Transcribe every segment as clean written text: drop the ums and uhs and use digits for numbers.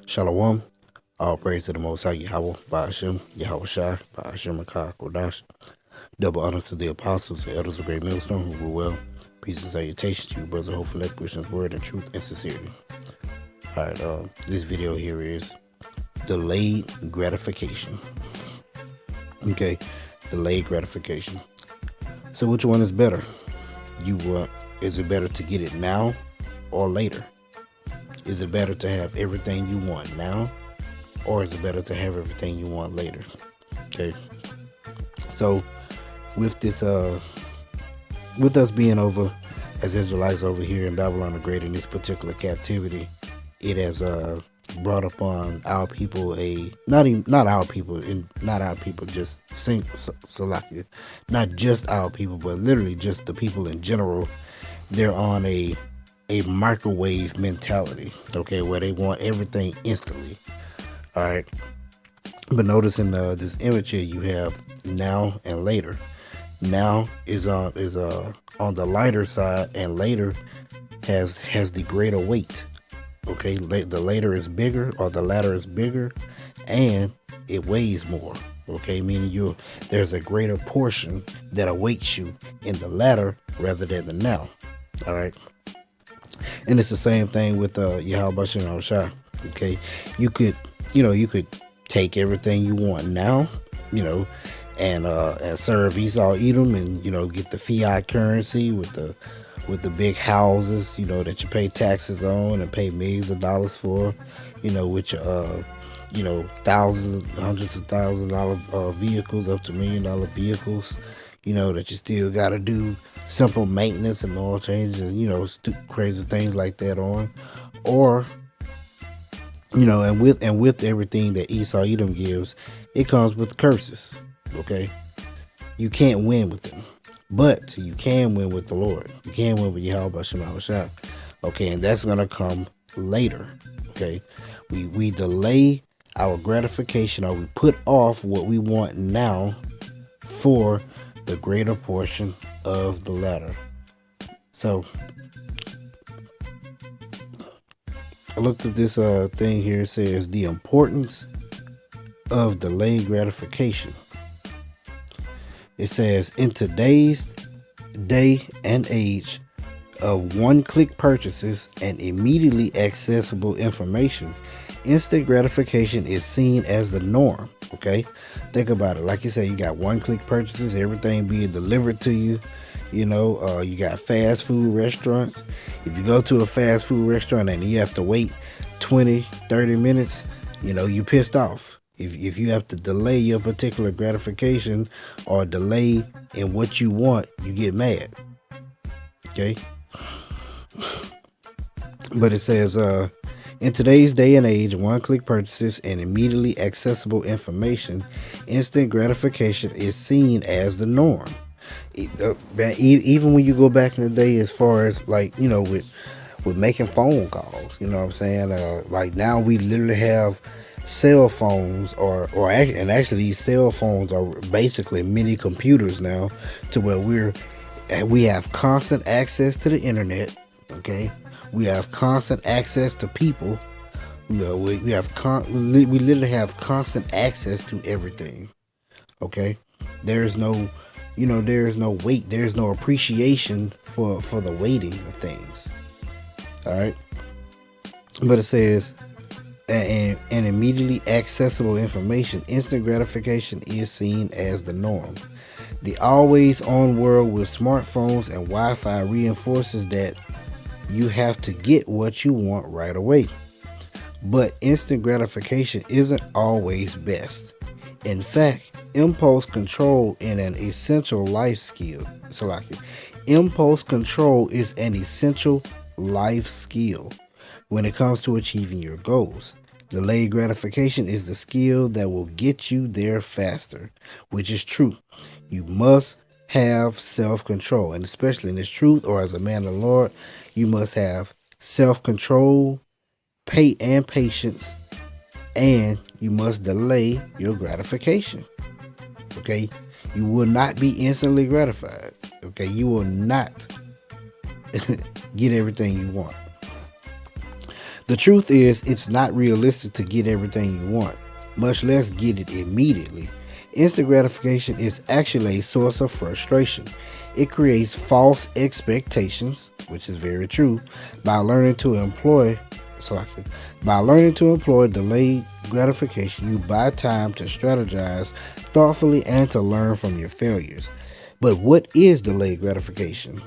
Shalom. All praise to the Most High Yahweh, Ba'ashem, Yahweh Shai, Ba'ashem Akah, Kodash. Double honors to the apostles, the elders of Great Millstone, who were well. Peace and salutations to you, brothers of hopeful Christians, word and truth and sincerity. Alright, this video here is delayed gratification. Okay, delayed gratification. So which one is better? Is it better to get it now or later? Is it better to have everything you want now, or is it better to have everything you want later? Okay. So with this, with us being over as Israelites over here in Babylon the Great in this particular captivity, it has brought upon our people not our people, just Salakia, not just our people, but literally just the people in general. They're on a microwave mentality, okay, where they want everything instantly. All right, but notice in this image here, you have now and later. Now is on the lighter side, and later has the greater weight. Okay, the later is bigger, or the latter is bigger, and it weighs more. Okay, meaning there's a greater portion that awaits you in the latter rather than the now. All right. And it's the same thing with Yahweh Shai. Okay, you could take everything you want now, and serve Esau, Edom, and get the fiat currency with the big houses, that you pay taxes on and pay millions of dollars for, with your thousands, hundreds of $1,000 vehicles, up to $1 million vehicles, that you still got to do simple maintenance and oil changes and crazy things like that on, or and with everything that Esau Edom gives, it comes with curses. Okay, you can't win with them, but you can win with the Lord. You can win with Yahweh Shai. Okay, and that's gonna come later. Okay, we delay our gratification, or we put off what we want now for the greater portion of the latter. So I looked at this thing here. It says the importance of delayed gratification. It says in today's day and age of one-click purchases and immediately accessible information, instant gratification is seen as the norm. Okay, think about it. Like you say, you got one-click purchases, everything being delivered to you. You got fast food restaurants. If you go to a fast food restaurant and you have to wait 20-30 minutes, you pissed off. If you have to delay your particular gratification or delay in what you want, you get mad. Okay, but it says in today's day and age, one-click purchases and immediately accessible information, instant gratification is seen as the norm. Even when you go back in the day, as far as with making phone calls, what I'm saying? Like now we literally have cell phones, and actually these cell phones are basically mini computers now, to where we have constant access to the internet. Okay, we have constant access to people. We literally have constant access to everything. Okay, there's no wait. There's no appreciation for the waiting of things. All right, but it says and immediately accessible information, instant gratification is seen as the norm. The always on world with smartphones and Wi-Fi reinforces that you have to get what you want right away. But instant gratification isn't always best. In fact, impulse control is an essential life skill. Impulse control is an essential life skill when it comes to achieving your goals. Delayed gratification is the skill that will get you there faster, which is true. You must have self-control, and especially in this truth, or as a man of the Lord, you must have self-control, patience, and you must delay your gratification. Okay, you will not be instantly gratified. Okay, you will not get everything you want. The truth is, it's not realistic to get everything you want, much less get it immediately. Instant gratification is actually a source of frustration. It creates false expectations, which is very true, by learning to employ delayed gratification. You buy time to strategize thoughtfully and to learn from your failures. But what is delayed gratification?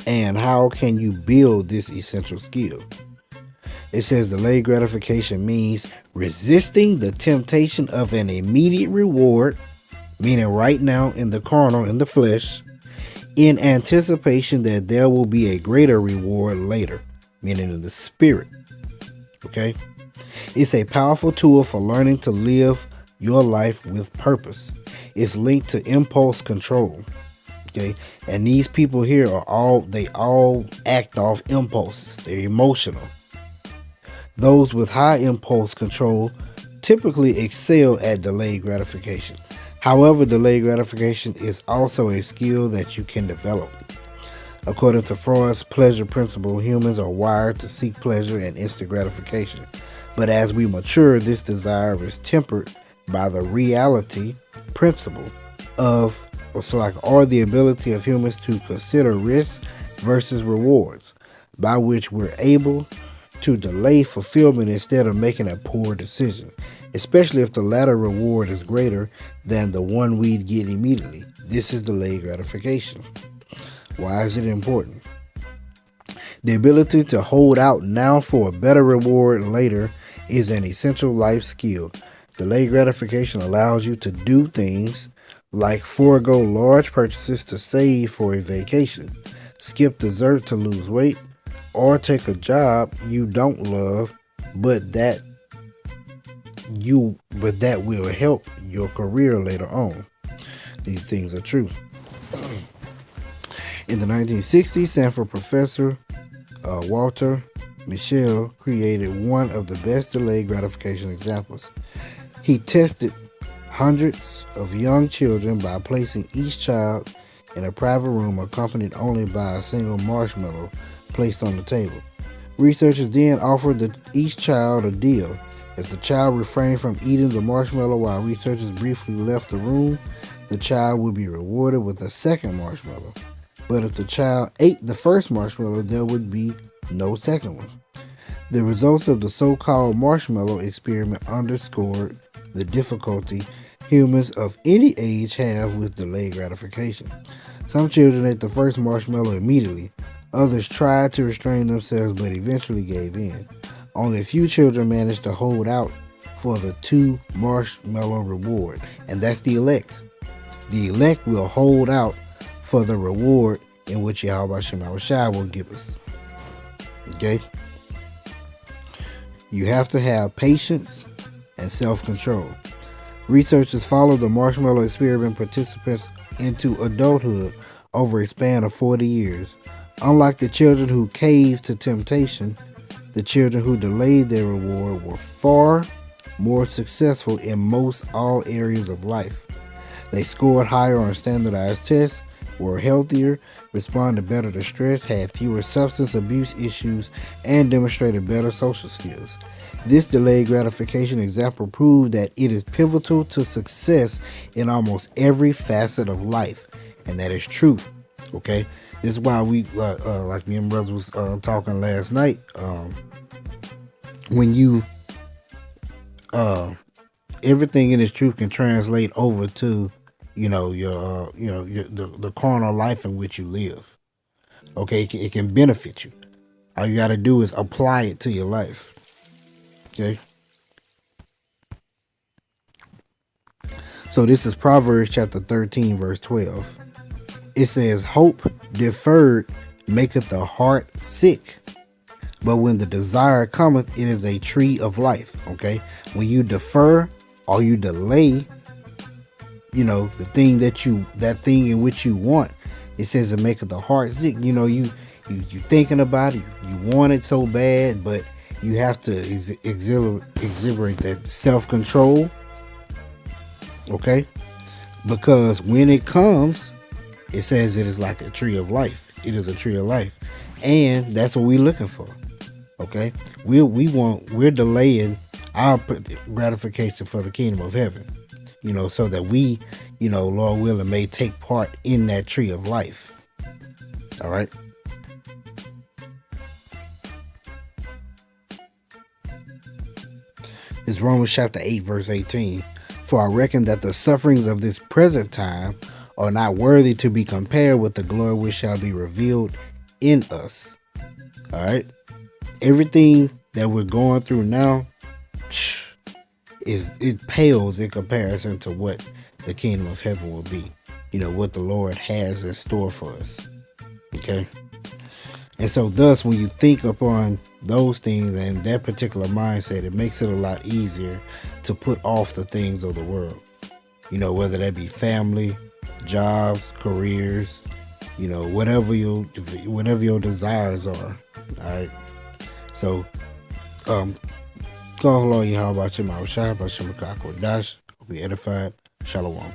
And how can you build this essential skill? It says delayed gratification means resisting the temptation of an immediate reward, meaning right now in the carnal, in the flesh, in anticipation that there will be a greater reward later, meaning in the spirit. Okay? It's a powerful tool for learning to live your life with purpose. It's linked to impulse control. Okay, and these people here they all act off impulses. They're emotional. Those with high impulse control typically excel at delayed gratification. However, delayed gratification is also a skill that you can develop. According to Freud's pleasure principle, humans are wired to seek pleasure and instant gratification. But as we mature, this desire is tempered by the reality principle of or the ability of humans to consider risks versus rewards, by which we're able to delay fulfillment instead of making a poor decision, especially if the latter reward is greater than the one we'd get immediately. This is delayed gratification. Why is it important? The ability to hold out now for a better reward later is an essential life skill. Delayed gratification allows you to do things like forego large purchases to save for a vacation, skip dessert to lose weight, or take a job you don't love, but that will help your career later on. These things are true. In the 1960s, Stanford professor Walter Mischel created one of the best delayed gratification examples. He tested hundreds of young children by placing each child in a private room accompanied only by a single marshmallow placed on the table. Researchers then offered each child a deal. If the child refrained from eating the marshmallow while researchers briefly left the room, the child would be rewarded with a second marshmallow. But if the child ate the first marshmallow, there would be no second one. The results of the so-called marshmallow experiment underscored the difficulty humans of any age have with delayed gratification. Some children ate the first marshmallow immediately. Others tried to restrain themselves but eventually gave in. Only a few children managed to hold out for the 2 marshmallow reward, and that's the elect. The elect will hold out for the reward in which Yahweh Shai will give us. Okay? You have to have patience and self-control. Researchers followed the marshmallow experiment participants into adulthood over a span of 40 years. Unlike the children who caved to temptation, the children who delayed their reward were far more successful in most all areas of life. They scored higher on standardized tests, were healthier, responded better to stress, had fewer substance abuse issues, and demonstrated better social skills. This delayed gratification example proved that it is pivotal to success in almost every facet of life, and that is true. Okay, this is why we, like me and brothers was talking last night. When you, everything in this truth can translate over to, the carnal life in which you live. Okay, it can benefit you. All you got to do is apply it to your life. Okay. So this is Proverbs chapter 13, verse 12. It says, "Hope deferred maketh the heart sick, but when the desire cometh, it is a tree of life." Okay, when you defer or you delay, the thing that thing in which you want, it says it maketh the heart sick. You thinking about it, you want it so bad, but you have to exhiberate that self-control. Okay, because when it comes, it says it is like a tree of life. it is a tree of life, and that's what we're looking for. Okay, we're delaying our gratification for the kingdom of heaven. So that we, Lord willing, may take part in that tree of life. All right. It's Romans chapter 8, verse 18. For I reckon that the sufferings of this present time are not worthy to be compared with the glory which shall be revealed in us. All right. Everything that we're going through now, it pales in comparison to what the kingdom of heaven will be. What the Lord has in store for us. Okay. And so thus, when you think upon those things and that particular mindset, it makes it a lot easier to put off the things of the world. Whether that be family, jobs, careers, whatever your desires are. All right. So, go along, how about your mouth? Shah, about your Dash, be edified. Shalom.